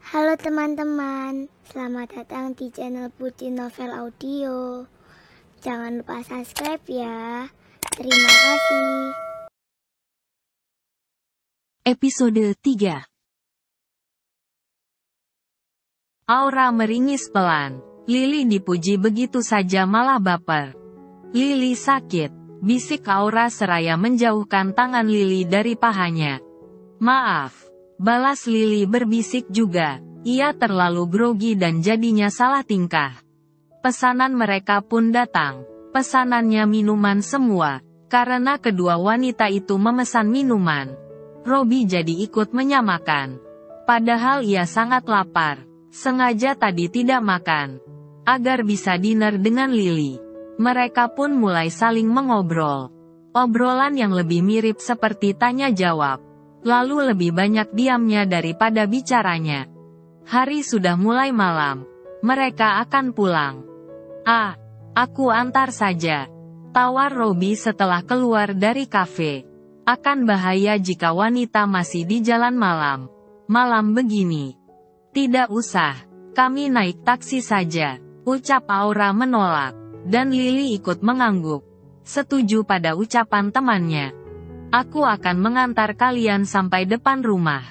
Halo teman-teman, selamat datang di channel Putri Novel Audio. Jangan lupa subscribe ya. Terima kasih. Episode 3. Aura meringis pelan. Lily dipuji begitu saja malah baper. Lily sakit, bisik Aura seraya menjauhkan tangan Lily dari pahanya. Maaf, balas Lily berbisik juga. Ia terlalu grogi dan jadinya salah tingkah. Pesanan mereka pun datang. Pesanannya minuman semua, karena kedua wanita itu memesan minuman. Robbie jadi ikut menyamakan. Padahal ia sangat lapar. Sengaja tadi tidak makan, agar bisa dinner dengan Lily. Mereka pun mulai saling mengobrol. Obrolan yang lebih mirip seperti tanya jawab. Lalu lebih banyak diamnya daripada bicaranya. Hari sudah mulai malam. Mereka akan pulang. Aku antar saja, tawar Robbie setelah keluar dari kafe. Akan bahaya jika wanita masih di jalan malam. Malam begini. Tidak usah, kami naik taksi saja, ucap Aura menolak. Dan Lily ikut mengangguk. Setuju pada ucapan temannya. Aku akan mengantar kalian sampai depan rumah.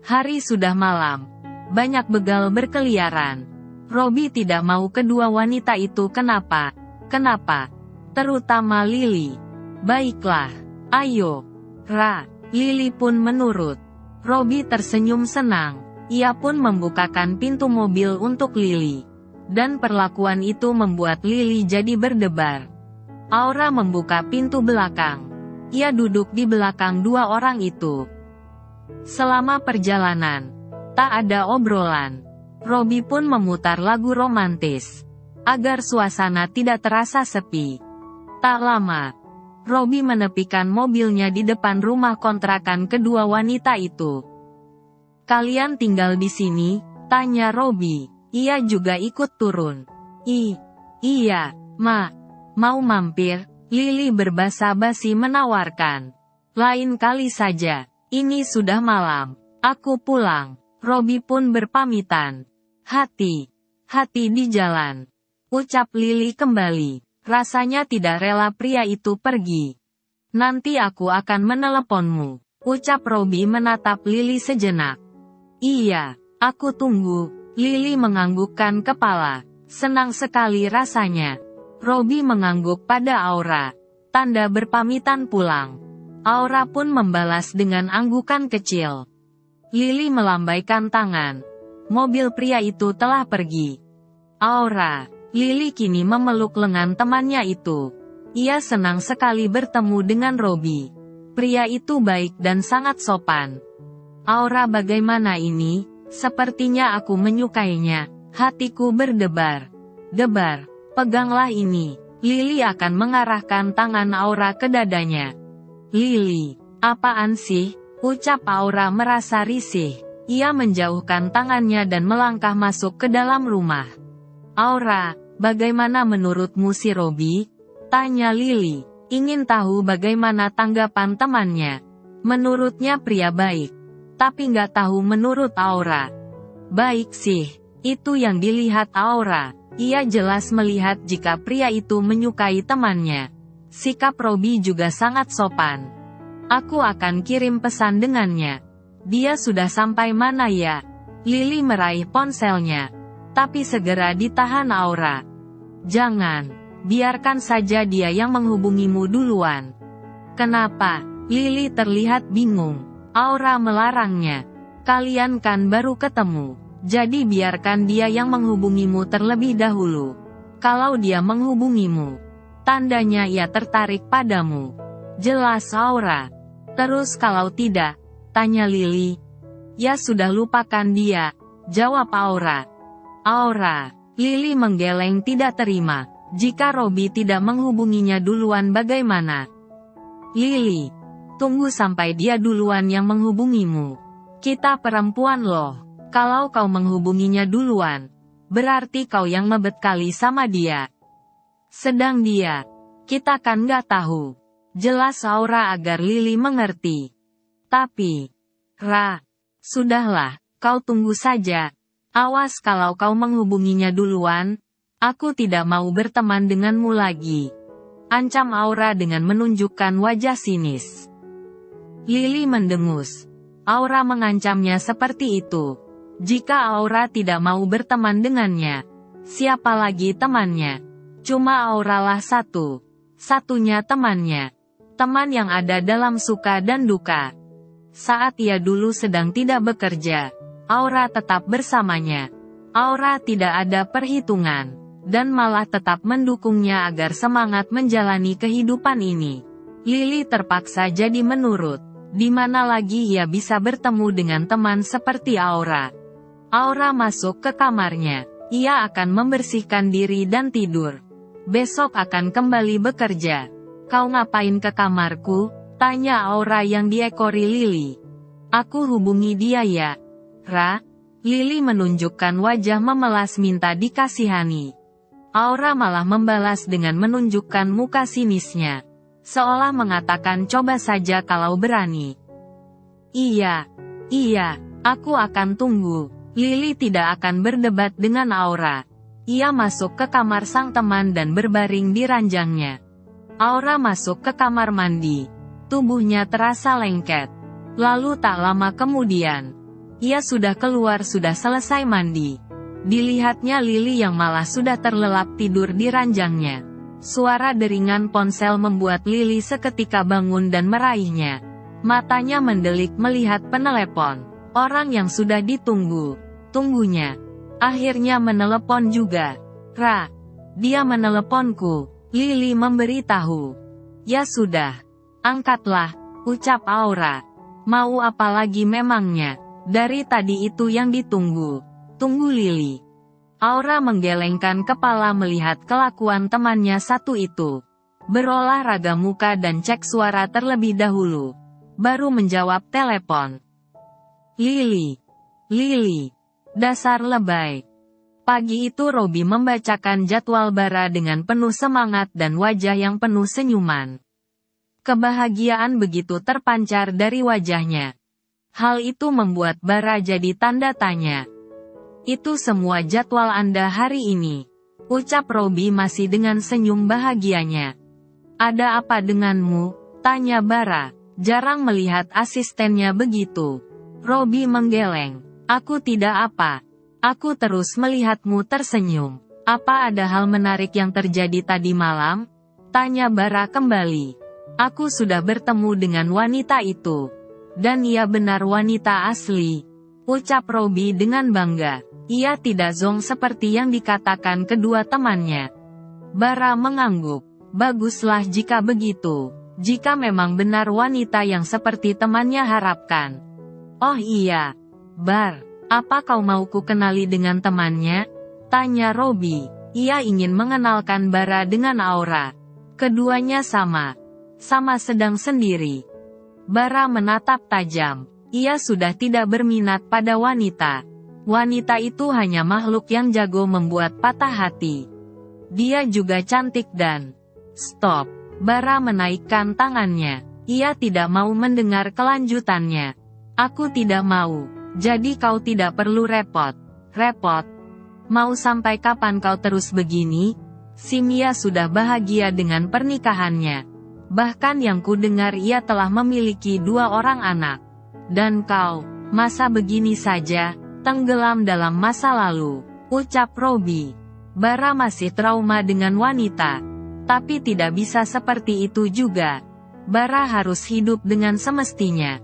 Hari sudah malam. Banyak begal berkeliaran. Robbie tidak mau kedua wanita itu kenapa. Terutama Lily. Baiklah, ayo. Lily pun menurut. Robbie tersenyum senang. Ia pun membukakan pintu mobil untuk Lily. Dan perlakuan itu membuat Lily jadi berdebar. Aura membuka pintu belakang. Ia duduk di belakang dua orang itu. Selama perjalanan, tak ada obrolan. Robbie pun memutar lagu romantis, agar suasana tidak terasa sepi. Tak lama, Robbie menepikan mobilnya di depan rumah kontrakan kedua wanita itu. Kalian tinggal di sini? Tanya Robbie. Ia juga ikut turun. Iya, mau mampir? Lily berbasa-basi menawarkan. Lain kali saja, ini sudah malam. Aku pulang. Robbie pun berpamitan. Hati di jalan, ucap Lily kembali. Rasanya tidak rela pria itu pergi. Nanti aku akan meneleponmu, ucap Robbie menatap Lily sejenak. Iya, aku tunggu. Lily menganggukkan kepala. Senang sekali rasanya. Robbie mengangguk pada Aura. Tanda berpamitan pulang. Aura pun membalas dengan anggukan kecil. Lily melambaikan tangan. Mobil pria itu telah pergi. Lily kini memeluk lengan temannya itu. Ia senang sekali bertemu dengan Robbie. Pria itu baik dan sangat sopan. Aura, bagaimana ini? Sepertinya aku menyukainya. Hatiku berdebar. Peganglah ini. Lily akan mengarahkan tangan Aura ke dadanya. Lily, apaan sih? Ucap Aura merasa risih. Ia menjauhkan tangannya dan melangkah masuk ke dalam rumah. Aura, bagaimana menurutmu si Robbie? Tanya Lily, ingin tahu bagaimana tanggapan temannya. Menurutnya pria baik. Tapi nggak tahu menurut Aura. Baik sih, itu yang dilihat Aura. Ia jelas melihat jika pria itu menyukai temannya. Sikap Robbie juga sangat sopan. Aku akan kirim pesan dengannya. Dia sudah sampai mana ya? Lily meraih ponselnya. Tapi segera ditahan Aura. Jangan, biarkan saja dia yang menghubungimu duluan. Kenapa? Lily terlihat bingung. Aura melarangnya. Kalian kan baru ketemu. Jadi biarkan dia yang menghubungimu terlebih dahulu. Kalau dia menghubungimu, tandanya ia tertarik padamu. Jelas Aura. Terus kalau tidak? Tanya Lily. Ya sudah, lupakan dia, jawab Aura. Lily menggeleng tidak terima. Jika Robbie tidak menghubunginya duluan bagaimana? Lily, tunggu sampai dia duluan yang menghubungimu. Kita perempuan loh. Kalau kau menghubunginya duluan, berarti kau yang mebet kali sama dia. Sedang dia, kita kan nggak tahu. Jelas Aura agar Lily mengerti. Tapi, sudahlah, kau tunggu saja. Awas kalau kau menghubunginya duluan, aku tidak mau berteman denganmu lagi. Ancam Aura dengan menunjukkan wajah sinis. Lily mendengus. Aura mengancamnya seperti itu. Jika Aura tidak mau berteman dengannya, siapa lagi temannya? Cuma Aura lah satu-satunya temannya. Teman yang ada dalam suka dan duka. Saat ia dulu sedang tidak bekerja, Aura tetap bersamanya. Aura tidak ada perhitungan, dan malah tetap mendukungnya agar semangat menjalani kehidupan ini. Lily terpaksa jadi menurut. Di mana lagi ia bisa bertemu dengan teman seperti Aura? Aura masuk ke kamarnya. Ia akan membersihkan diri dan tidur. Besok akan kembali bekerja. Kau ngapain ke kamarku? Tanya Aura yang diekori Lily. Aku hubungi dia ya. Ra? Lily menunjukkan wajah memelas minta dikasihani. Aura malah membalas dengan menunjukkan muka sinisnya. Seolah mengatakan coba saja kalau berani. Iya, aku akan tunggu. Lily tidak akan berdebat dengan Aura. Ia masuk ke kamar sang teman dan berbaring di ranjangnya. Aura masuk ke kamar mandi. Tubuhnya terasa lengket. Lalu tak lama kemudian, ia sudah keluar sudah selesai mandi. Dilihatnya Lily yang malah sudah terlelap tidur di ranjangnya. Suara deringan ponsel membuat Lily seketika bangun dan meraihnya. Matanya mendelik melihat penelepon. Orang yang sudah ditunggu-tunggunya. Akhirnya menelepon juga. Ra, dia meneleponku. Lily memberitahu. Ya sudah. Angkatlah, ucap Aura. Mau apa lagi memangnya? Dari tadi itu yang ditunggu. Tunggu Lily. Aura menggelengkan kepala melihat kelakuan temannya satu itu. Berolahraga muka dan cek suara terlebih dahulu. Baru menjawab telepon. Lily. Dasar lebay. Pagi itu Robi membacakan jadwal Bara dengan penuh semangat dan wajah yang penuh senyuman. Kebahagiaan begitu terpancar dari wajahnya. Hal itu membuat Bara jadi tanda tanya. Itu semua jadwal Anda hari ini? Ucap Robi masih dengan senyum bahagianya. Ada apa denganmu? Tanya Bara, jarang melihat asistennya begitu. Robi menggeleng. Aku tidak apa. Aku terus melihatmu tersenyum. Apa ada hal menarik yang terjadi tadi malam? Tanya Bara kembali. Aku sudah bertemu dengan wanita itu. Dan ia benar wanita asli. Ucap Robi dengan bangga. Ia tidak zong seperti yang dikatakan kedua temannya. Bara mengangguk. Baguslah jika begitu. Jika memang benar wanita yang seperti temannya harapkan. Oh iya. Bar, apa kau mau ku kenali dengan temannya? Tanya Robi. Ia ingin mengenalkan Bara dengan Aura. Keduanya sama sedang sendiri. Bara menatap tajam. Ia sudah tidak berminat pada wanita. Wanita itu hanya makhluk yang jago membuat patah hati. Dia juga cantik dan... Stop. Bara menaikkan tangannya. Ia tidak mau mendengar kelanjutannya. Aku tidak mau. Jadi kau tidak perlu repot. Repot? Mau sampai kapan kau terus begini? Si Mia sudah bahagia dengan pernikahannya. Bahkan yang ku dengar ia telah memiliki 2 orang anak. Dan kau, masa begini saja, tenggelam dalam masa lalu, ucap Robi. Bara masih trauma dengan wanita. Tapi tidak bisa seperti itu juga. Bara harus hidup dengan semestinya.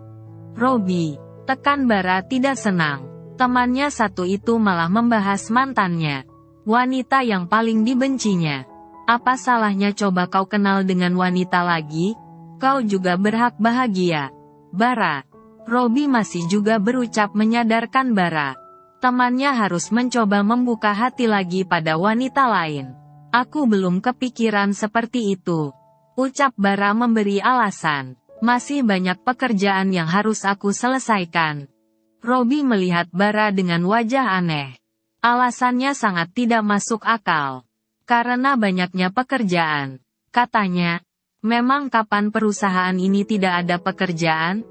Robi, tekan Bara tidak senang. Temannya satu itu malah membahas mantannya. Wanita yang paling dibencinya. Apa salahnya coba kau kenal dengan wanita lagi? Kau juga berhak bahagia. Bara. Robi masih juga berucap menyadarkan Bara. Temannya harus mencoba membuka hati lagi pada wanita lain. Aku belum kepikiran seperti itu. Ucap Bara memberi alasan. Masih banyak pekerjaan yang harus aku selesaikan. Robi melihat Bara dengan wajah aneh. Alasannya sangat tidak masuk akal. Karena banyaknya pekerjaan. Katanya, memang kapan perusahaan ini tidak ada pekerjaan?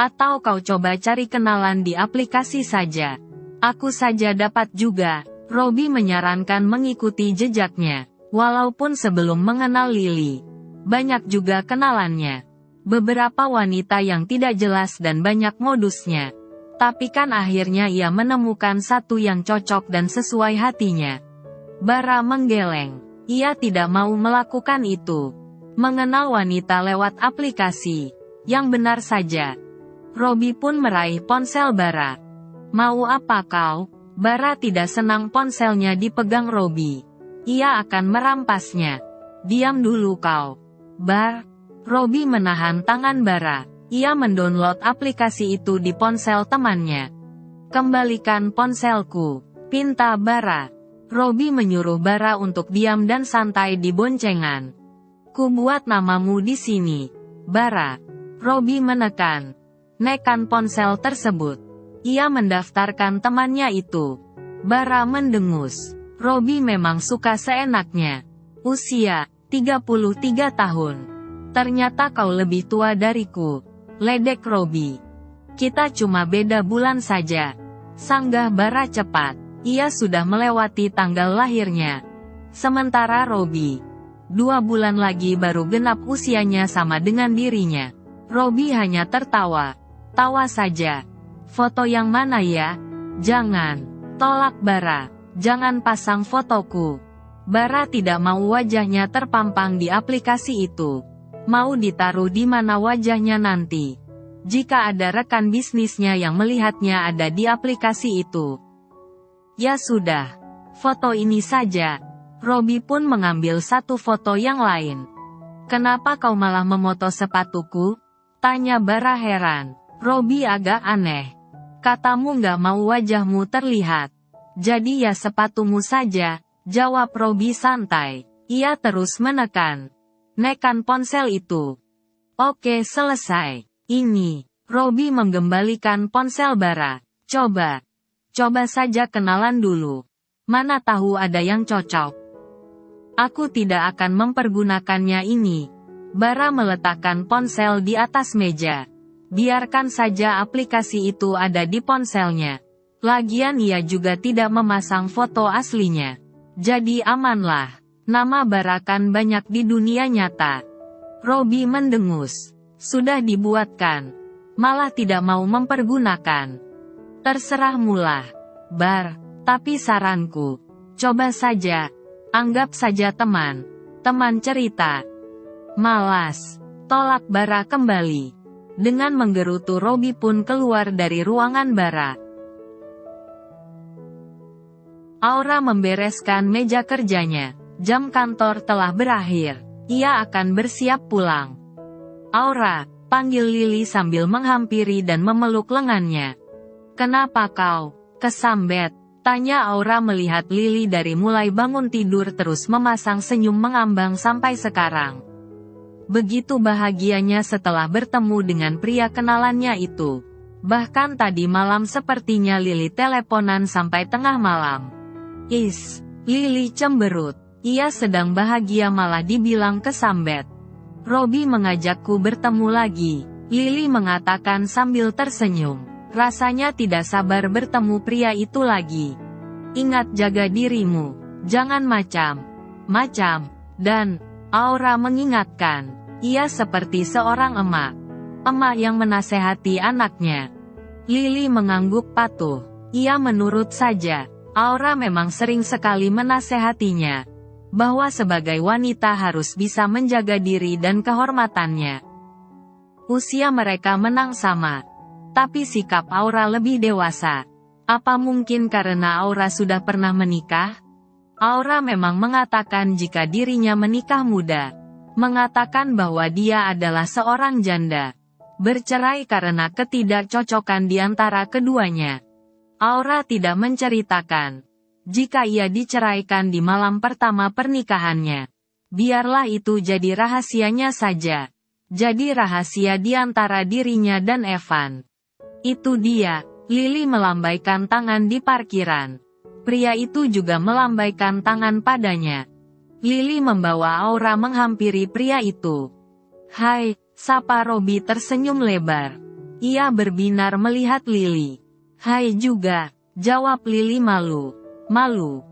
Atau kau coba cari kenalan di aplikasi saja? Aku saja dapat juga. Robby menyarankan mengikuti jejaknya. Walaupun sebelum mengenal Lily, banyak juga kenalannya. Beberapa wanita yang tidak jelas dan banyak modusnya. Tapi kan akhirnya ia menemukan satu yang cocok dan sesuai hatinya. Bara menggeleng. Ia tidak mau melakukan itu. Mengenal wanita lewat aplikasi. Yang benar saja. Robby pun meraih ponsel Bara. Mau apa kau? Bara tidak senang ponselnya dipegang Robby. Ia akan merampasnya. Diam dulu kau. Bar. Robby menahan tangan Bara. Ia mendownload aplikasi itu di ponsel temannya. Kembalikan ponselku, pinta Bara. Robby menyuruh Bara untuk diam dan santai di boncengan. Ku buat namamu di sini, Bara. Robby menekan. Nekan ponsel tersebut. Ia mendaftarkan temannya itu. Bara mendengus. Robby memang suka seenaknya. Usia, 33 tahun. Ternyata kau lebih tua dariku. Ledek Robby. Kita cuma beda bulan saja. Sanggah Bara cepat. Ia sudah melewati tanggal lahirnya. Sementara Robby, 2 bulan lagi baru genap usianya sama dengan dirinya. Robby hanya tertawa. Tawa saja. Foto yang mana ya? Jangan. Tolak Bara. Jangan pasang fotoku. Bara tidak mau wajahnya terpampang di aplikasi itu. Mau ditaruh di mana wajahnya nanti. Jika ada rekan bisnisnya yang melihatnya ada di aplikasi itu. Ya sudah. Foto ini saja. Robby pun mengambil satu foto yang lain. Kenapa kau malah memoto sepatuku? Tanya Bara heran. Robby agak aneh. Katamu nggak mau wajahmu terlihat. Jadi ya sepatumu saja, jawab Robby santai. Ia terus menekan. Nekan ponsel itu. Oke selesai. Ini. Robby menggembalikan ponsel Bara. Coba saja kenalan dulu. Mana tahu ada yang cocok. Aku tidak akan mempergunakannya ini. Bara meletakkan ponsel di atas meja. Biarkan saja aplikasi itu ada di ponselnya. Lagian ia juga tidak memasang foto aslinya. Jadi amanlah. Nama Bara kan banyak di dunia nyata. Robby mendengus. Sudah dibuatkan. Malah tidak mau mempergunakan. Terserah mulah, Bar. Tapi saranku. Coba saja. Anggap saja teman. Teman cerita. Malas. Tolak Bara kembali. Dengan menggerutu Robby pun keluar dari ruangan Bara. Aura membereskan meja kerjanya. Jam kantor telah berakhir. Ia akan bersiap pulang. Aura, panggil Lily sambil menghampiri dan memeluk lengannya. Kenapa kau kesambet? Tanya Aura melihat Lily dari mulai bangun tidur terus memasang senyum mengambang sampai sekarang. Begitu bahagianya setelah bertemu dengan pria kenalannya itu. Bahkan tadi malam sepertinya Lily teleponan sampai tengah malam. Lily cemberut. Ia sedang bahagia malah dibilang kesambet. Robby mengajakku bertemu lagi. Lily mengatakan sambil tersenyum. Rasanya tidak sabar bertemu pria itu lagi. Ingat jaga dirimu. Jangan macam. Dan, Aura mengingatkan. Ia seperti seorang emak. Emak yang menasehati anaknya. Lily mengangguk patuh. Ia menurut saja. Aura memang sering sekali menasehatinya. Bahwa sebagai wanita harus bisa menjaga diri dan kehormatannya. Usia mereka menang sama. Tapi sikap Aura lebih dewasa. Apa mungkin karena Aura sudah pernah menikah? Aura memang mengatakan jika dirinya menikah muda. Mengatakan bahwa dia adalah seorang janda. Bercerai karena ketidakcocokan di antara keduanya. Aura tidak menceritakan. Jika ia diceraikan di malam pertama pernikahannya. Biarlah itu jadi rahasianya saja. Jadi rahasia di antara dirinya dan Evan. Itu dia. Lily melambaikan tangan di parkiran. Pria itu juga melambaikan tangan padanya. Lily membawa Aura menghampiri pria itu. Hai, sapa Robby tersenyum lebar. Ia berbinar melihat Lily. Hai juga. Jawab Lili malu. Malu.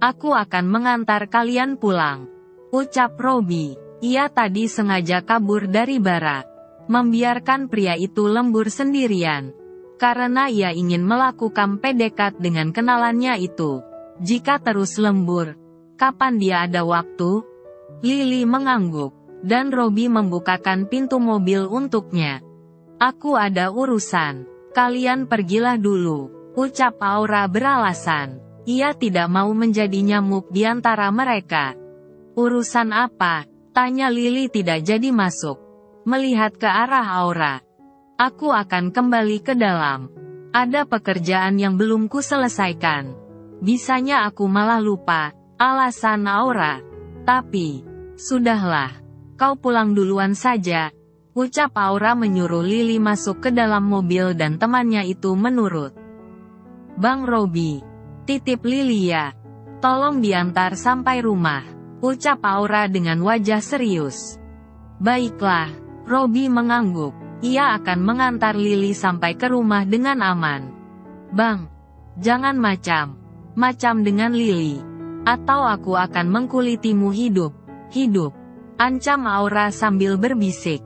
Aku akan mengantar kalian pulang. Ucap Robi. Ia tadi sengaja kabur dari Bara. Membiarkan pria itu lembur sendirian. Karena ia ingin melakukan PDKT dengan kenalannya itu. Jika terus lembur, kapan dia ada waktu? Lili mengangguk, dan Robi membukakan pintu mobil untuknya. Aku ada urusan. Kalian pergilah dulu, ucap Aura beralasan. Ia tidak mau menjadi nyamuk di antara mereka. Urusan apa? Tanya Lili tidak jadi masuk. Melihat ke arah Aura. Aku akan kembali ke dalam. Ada pekerjaan yang belum kuselesaikan. Bisanya aku malah lupa, alasan Aura. Tapi, sudahlah. Kau pulang duluan saja. Ucap Aura menyuruh Lili masuk ke dalam mobil dan temannya itu menurut. Bang Robi, titip Lili ya. Tolong diantar sampai rumah. Ucap Aura dengan wajah serius. Baiklah, Robi mengangguk. Ia akan mengantar Lili sampai ke rumah dengan aman. Bang, jangan macam dengan Lili. Atau aku akan mengkulitimu hidup. Ancam Aura sambil berbisik.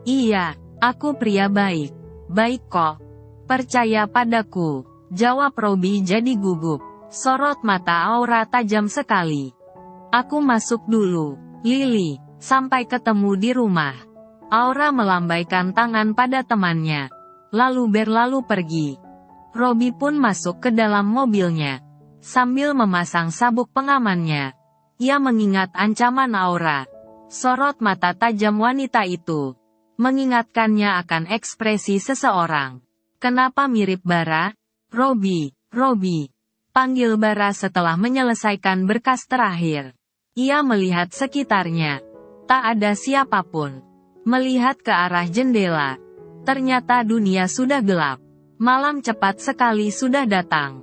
Iya, aku pria baik. Baik kok. Percaya padaku. Jawab Robi jadi gugup. Sorot mata Aura tajam sekali. Aku masuk dulu, Lili. Sampai ketemu di rumah. Aura melambaikan tangan pada temannya. Lalu berlalu pergi. Robi pun masuk ke dalam mobilnya. Sambil memasang sabuk pengamannya. Ia mengingat ancaman Aura. Sorot mata tajam wanita itu. Mengingatkannya akan ekspresi seseorang. Kenapa mirip Bara? Robi. Panggil Bara setelah menyelesaikan berkas terakhir. Ia melihat sekitarnya. Tak ada siapapun. Melihat ke arah jendela. Ternyata dunia sudah gelap. Malam cepat sekali sudah datang.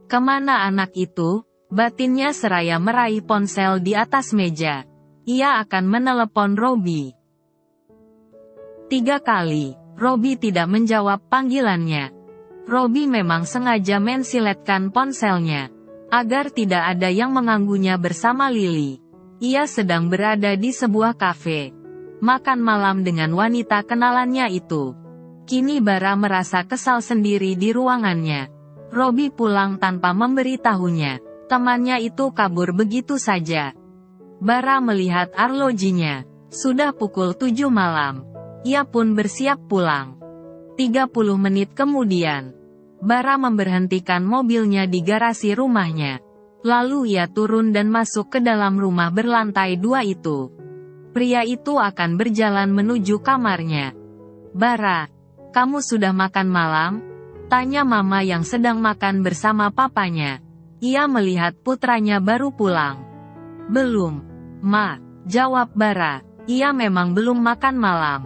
Kemana anak itu? Batinnya seraya meraih ponsel di atas meja. Ia akan menelepon Robi. 3 kali, Robi tidak menjawab panggilannya. Robi memang sengaja mensiletkan ponselnya. Agar tidak ada yang mengganggunya bersama Lili. Ia sedang berada di sebuah kafe. Makan malam dengan wanita kenalannya itu. Kini Bara merasa kesal sendiri di ruangannya. Robi pulang tanpa memberitahunya. Temannya itu kabur begitu saja. Bara melihat arlojinya. Sudah pukul 7 malam. Ia pun bersiap pulang. 30 menit kemudian. Bara memberhentikan mobilnya di garasi rumahnya. Lalu ia turun dan masuk ke dalam rumah berlantai 2 itu. Pria itu akan berjalan menuju kamarnya. Bara, kamu sudah makan malam? Tanya mama yang sedang makan bersama papanya. Ia melihat putranya baru pulang. Belum, Ma, jawab Bara. Ia memang belum makan malam.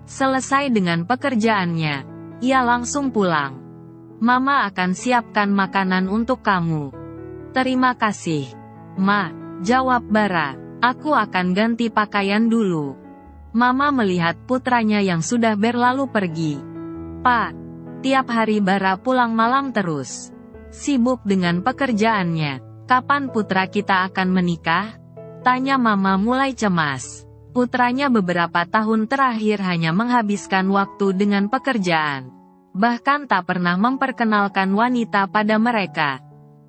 Selesai dengan pekerjaannya, ia langsung pulang. Mama akan siapkan makanan untuk kamu. Terima kasih, Ma, jawab Bara. Aku akan ganti pakaian dulu. Mama melihat putranya yang sudah berlalu pergi. Pak, tiap hari Bara pulang malam terus. Sibuk dengan pekerjaannya. Kapan putra kita akan menikah? Tanya Mama mulai cemas. Putranya beberapa tahun terakhir hanya menghabiskan waktu dengan pekerjaan. Bahkan tak pernah memperkenalkan wanita pada mereka.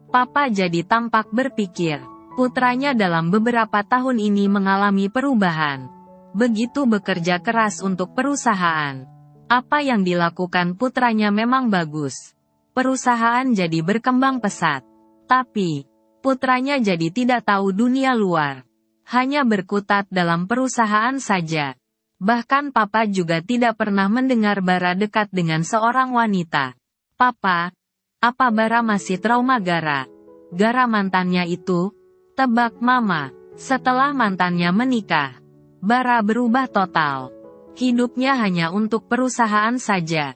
Papa jadi tampak berpikir. Putranya dalam beberapa tahun ini mengalami perubahan. Begitu bekerja keras untuk perusahaan. Apa yang dilakukan putranya memang bagus. Perusahaan jadi berkembang pesat. Tapi, putranya jadi tidak tahu dunia luar. Hanya berkutat dalam perusahaan saja. Bahkan papa juga tidak pernah mendengar Bara dekat dengan seorang wanita. Papa, apa Bara masih trauma Gara? Gara mantannya itu? Tebak Mama, setelah mantannya menikah. Bara berubah total. Hidupnya hanya untuk perusahaan saja.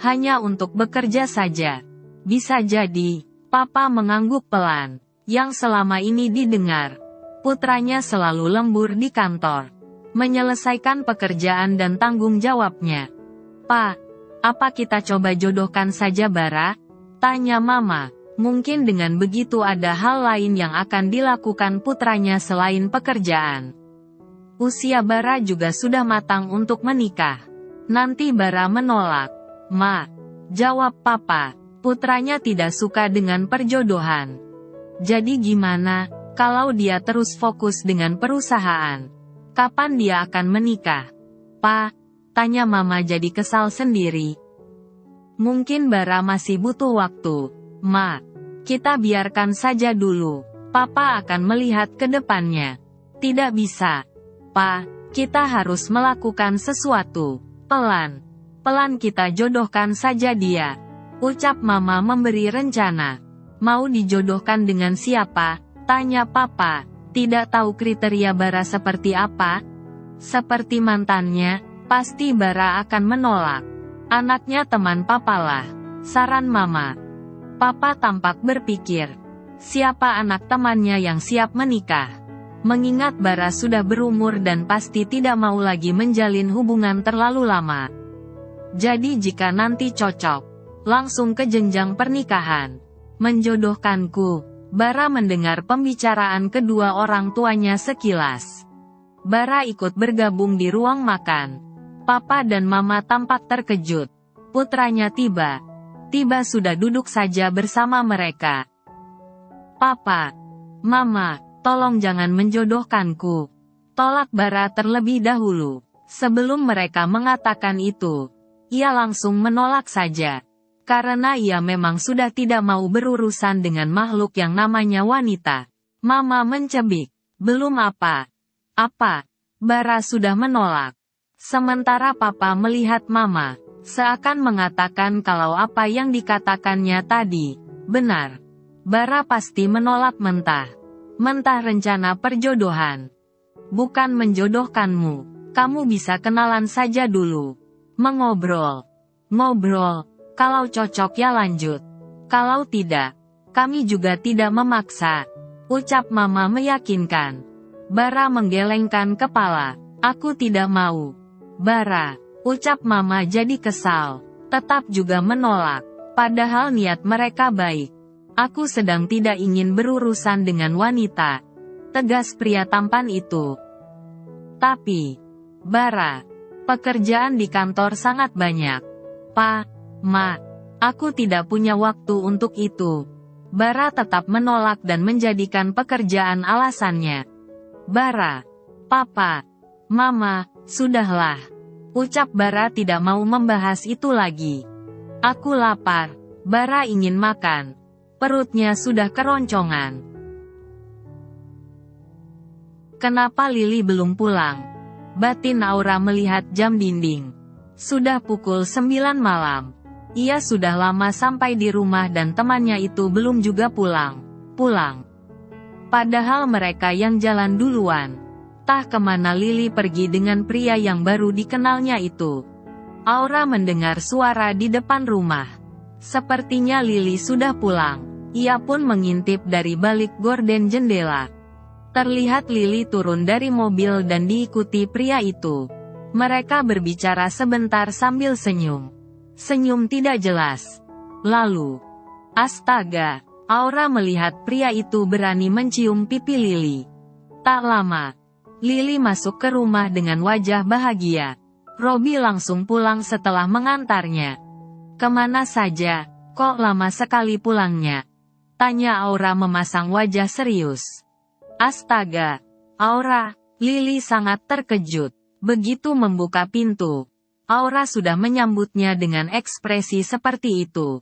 Hanya untuk bekerja saja. Bisa jadi, Papa mengangguk pelan. Yang selama ini didengar. Putranya selalu lembur di kantor. Menyelesaikan pekerjaan dan tanggung jawabnya. Pak, apa kita coba jodohkan saja Bara? Tanya Mama. Mungkin dengan begitu ada hal lain yang akan dilakukan putranya selain pekerjaan. Usia Bara juga sudah matang untuk menikah. Nanti Bara menolak. Ma, jawab Papa, putranya tidak suka dengan perjodohan. Jadi gimana, kalau dia terus fokus dengan perusahaan? Kapan dia akan menikah? Pa, tanya Mama jadi kesal sendiri. Mungkin Bara masih butuh waktu. Ma, kita biarkan saja dulu. Papa akan melihat ke depannya. Tidak bisa. Pa, kita harus melakukan sesuatu. Pelan kita jodohkan saja dia. Ucap Mama memberi rencana. Mau dijodohkan dengan siapa? Tanya Papa. Tidak tahu kriteria Bara seperti apa? Seperti mantannya, pasti Bara akan menolak. Anaknya teman Papa lah. Saran Mama. Papa tampak berpikir. Siapa anak temannya yang siap menikah? Mengingat Bara sudah berumur dan pasti tidak mau lagi menjalin hubungan terlalu lama. Jadi jika nanti cocok, langsung ke jenjang pernikahan. Menjodohkanku. Bara mendengar pembicaraan kedua orang tuanya sekilas. Bara ikut bergabung di ruang makan. Papa dan Mama tampak terkejut. Putranya tiba sudah duduk saja bersama mereka. Papa, Mama, tolong jangan menjodohkanku. Tolak Bara terlebih dahulu. Sebelum mereka mengatakan itu, ia langsung menolak saja. Karena ia memang sudah tidak mau berurusan dengan makhluk yang namanya wanita. Mama mencebik. Belum apa. Bara sudah menolak. Sementara Papa melihat Mama, seakan mengatakan kalau apa yang dikatakannya tadi benar. Bara pasti menolak mentah rencana perjodohan. Bukan menjodohkanmu. Kamu bisa kenalan saja dulu. Ngobrol. Kalau cocok ya lanjut. Kalau tidak, kami juga tidak memaksa. Ucap Mama meyakinkan. Bara menggelengkan kepala. Aku tidak mau. Bara, ucap Mama jadi kesal. Tetap juga menolak. Padahal niat mereka baik. Aku sedang tidak ingin berurusan dengan wanita. Tegas pria tampan itu. Tapi, Bara, pekerjaan di kantor sangat banyak. Pa, Ma, aku tidak punya waktu untuk itu. Bara tetap menolak dan menjadikan pekerjaan alasannya. Bara, Papa, Mama, sudahlah. Ucap Bara tidak mau membahas itu lagi. Aku lapar. Bara ingin makan. Perutnya sudah keroncongan. Kenapa Lili belum pulang? Batin Aura melihat jam dinding. Sudah pukul 9 malam. Ia sudah lama sampai di rumah dan temannya itu belum juga pulang. Padahal mereka yang jalan duluan. Tah kemana Lili pergi dengan pria yang baru dikenalnya itu. Aura mendengar suara di depan rumah. Sepertinya Lili sudah pulang. Ia pun mengintip dari balik gorden jendela. Terlihat Lili turun dari mobil dan diikuti pria itu. Mereka berbicara sebentar sambil senyum. Senyum tidak jelas. Lalu, astaga, Aura melihat pria itu berani mencium pipi Lili. Tak lama, Lili masuk ke rumah dengan wajah bahagia. Robby langsung pulang setelah mengantarnya. Kemana saja, kok lama sekali pulangnya? Tanya Aura memasang wajah serius. Astaga, Aura, Lili sangat terkejut. Begitu membuka pintu, Aura sudah menyambutnya dengan ekspresi seperti itu.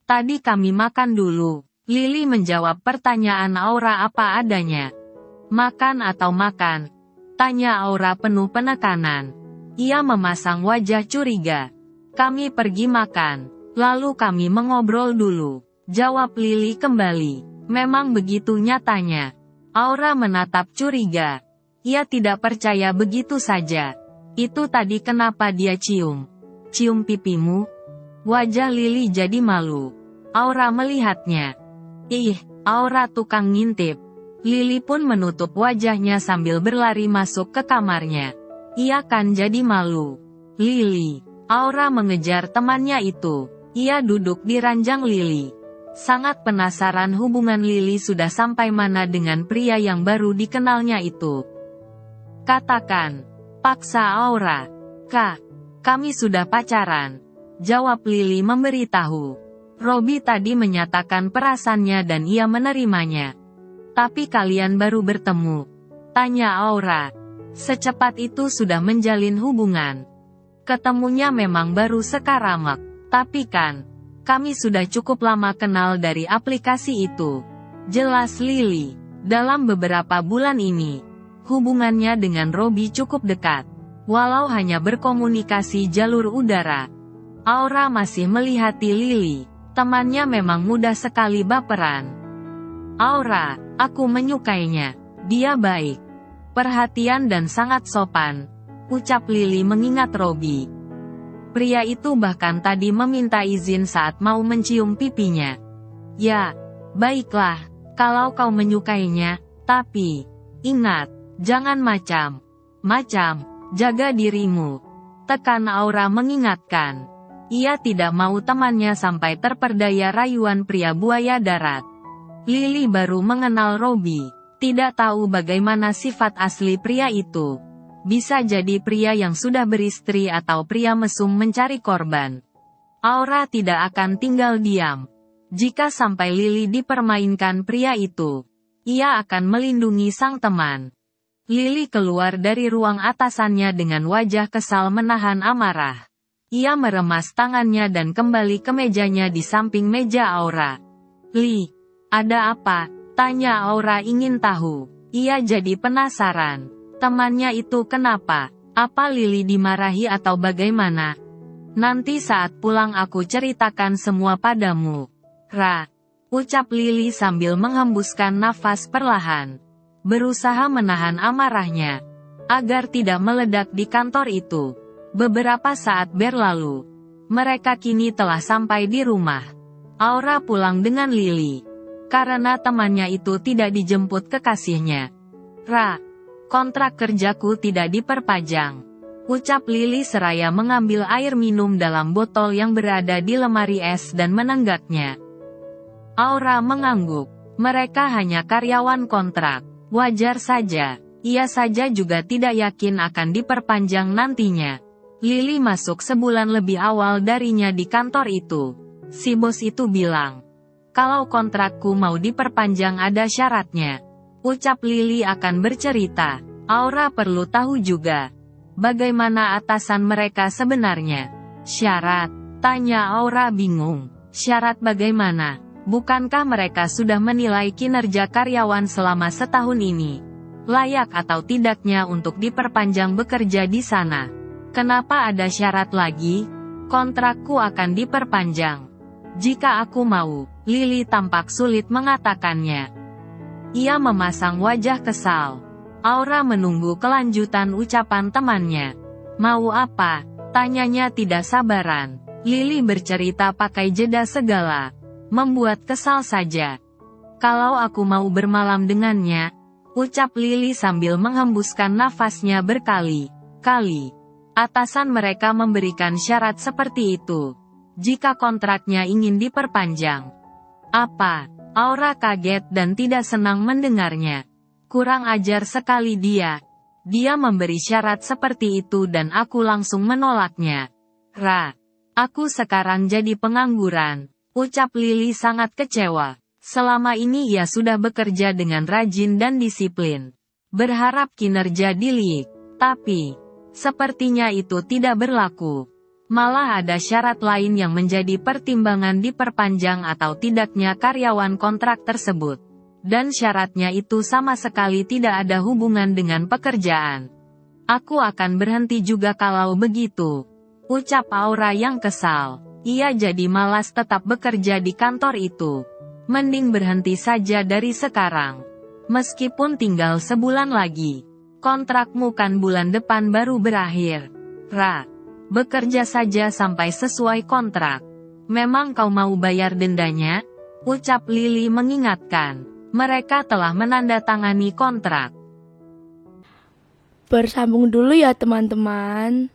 Tadi kami makan dulu. Lili menjawab pertanyaan Aura apa adanya. Makan atau makan? Tanya Aura penuh penekanan. Ia memasang wajah curiga. Kami pergi makan, lalu kami mengobrol dulu. Jawab Lili kembali. Memang begitu nyatanya. Aura menatap curiga. Ia tidak percaya begitu saja. Itu tadi kenapa dia cium? Cium pipimu? Wajah Lili jadi malu. Aura melihatnya. Ih, Aura tukang ngintip. Lili pun menutup wajahnya sambil berlari masuk ke kamarnya. Ia kan jadi malu. Lili. Aura mengejar temannya itu. Ia duduk di ranjang Lili. Sangat penasaran hubungan Lily sudah sampai mana dengan pria yang baru dikenalnya itu. Katakan, paksa Aura. Kak, kami sudah pacaran, jawab Lily memberitahu. Robby tadi menyatakan perasaannya dan ia menerimanya. Tapi kalian baru bertemu? Tanya Aura. Secepat itu sudah menjalin hubungan. Ketemunya memang baru sekarang, tapi kan, kami sudah cukup lama kenal dari aplikasi itu. Jelas Lily. Dalam beberapa bulan ini, hubungannya dengan Robby cukup dekat. Walau hanya berkomunikasi jalur udara. Aura masih melihati Lily. Temannya memang mudah sekali baperan. Aura, aku menyukainya. Dia baik, perhatian dan sangat sopan, ucap Lily mengingat Robby. Pria itu bahkan tadi meminta izin saat mau mencium pipinya. Ya, baiklah, kalau kau menyukainya, tapi, ingat, jangan macam-macam, jaga dirimu. Tekan Aura mengingatkan. Ia tidak mau temannya sampai terperdaya rayuan pria buaya darat. Lily baru mengenal Robby. Tidak tahu bagaimana sifat asli pria itu. Bisa jadi pria yang sudah beristri atau pria mesum mencari korban. Aura tidak akan tinggal diam. Jika sampai Lily dipermainkan pria itu, ia akan melindungi sang teman. Lily keluar dari ruang atasannya dengan wajah kesal menahan amarah. Ia meremas tangannya dan kembali ke mejanya di samping meja Aura. Li, ada apa? Tanya Aura ingin tahu. Ia jadi penasaran. Temannya itu kenapa? Apa Lily dimarahi atau bagaimana? Nanti saat pulang aku ceritakan semua padamu. Ucap Lily sambil menghembuskan nafas perlahan. Berusaha menahan amarahnya. Agar tidak meledak di kantor itu. Beberapa saat berlalu. Mereka kini telah sampai di rumah. Aura pulang dengan Lily. Karena temannya itu tidak dijemput kekasihnya. Kontrak kerjaku tidak diperpanjang. Ucap Lily seraya mengambil air minum dalam botol yang berada di lemari es dan menenggaknya. Aura mengangguk. Mereka hanya karyawan kontrak. Wajar saja. Ia saja juga tidak yakin akan diperpanjang nantinya. Lily masuk sebulan lebih awal darinya di kantor itu. Si bos itu bilang, kalau kontrakku mau diperpanjang ada syaratnya. Ucap Lily akan bercerita. Aura perlu tahu juga. Bagaimana atasan mereka sebenarnya? Syarat? Tanya Aura bingung. Syarat bagaimana? Bukankah mereka sudah menilai kinerja karyawan selama setahun ini? Layak atau tidaknya untuk diperpanjang bekerja di sana? Kenapa ada syarat lagi? Kontrakku akan diperpanjang. Jika aku mau, Lily tampak sulit mengatakannya. Ia memasang wajah kesal. Aura menunggu kelanjutan ucapan temannya. Mau apa? Tanyanya tidak sabaran. Lily bercerita pakai jeda segala. Membuat kesal saja. Kalau aku mau bermalam dengannya, ucap Lily sambil menghembuskan nafasnya berkali-kali. Atasan mereka memberikan syarat seperti itu. Jika kontraknya ingin diperpanjang. Apa? Aura kaget dan tidak senang mendengarnya. Kurang ajar sekali dia. Dia memberi syarat seperti itu dan aku langsung menolaknya. Aku sekarang jadi pengangguran. Ucap Lily sangat kecewa. Selama ini ia sudah bekerja dengan rajin dan disiplin. Berharap kinerja dilihat. Tapi, sepertinya itu tidak berlaku. Malah ada syarat lain yang menjadi pertimbangan diperpanjang atau tidaknya karyawan kontrak tersebut. Dan syaratnya itu sama sekali tidak ada hubungan dengan pekerjaan. Aku akan berhenti juga kalau begitu. Ucap Aura yang kesal. Ia jadi malas tetap bekerja di kantor itu. Mending berhenti saja dari sekarang. Meskipun tinggal sebulan lagi. Kontrakmu kan bulan depan baru berakhir. Bekerja saja sampai sesuai kontrak. Memang kau mau bayar dendanya? Ucap Lily mengingatkan. Mereka telah menandatangani kontrak. Bersambung dulu ya teman-teman.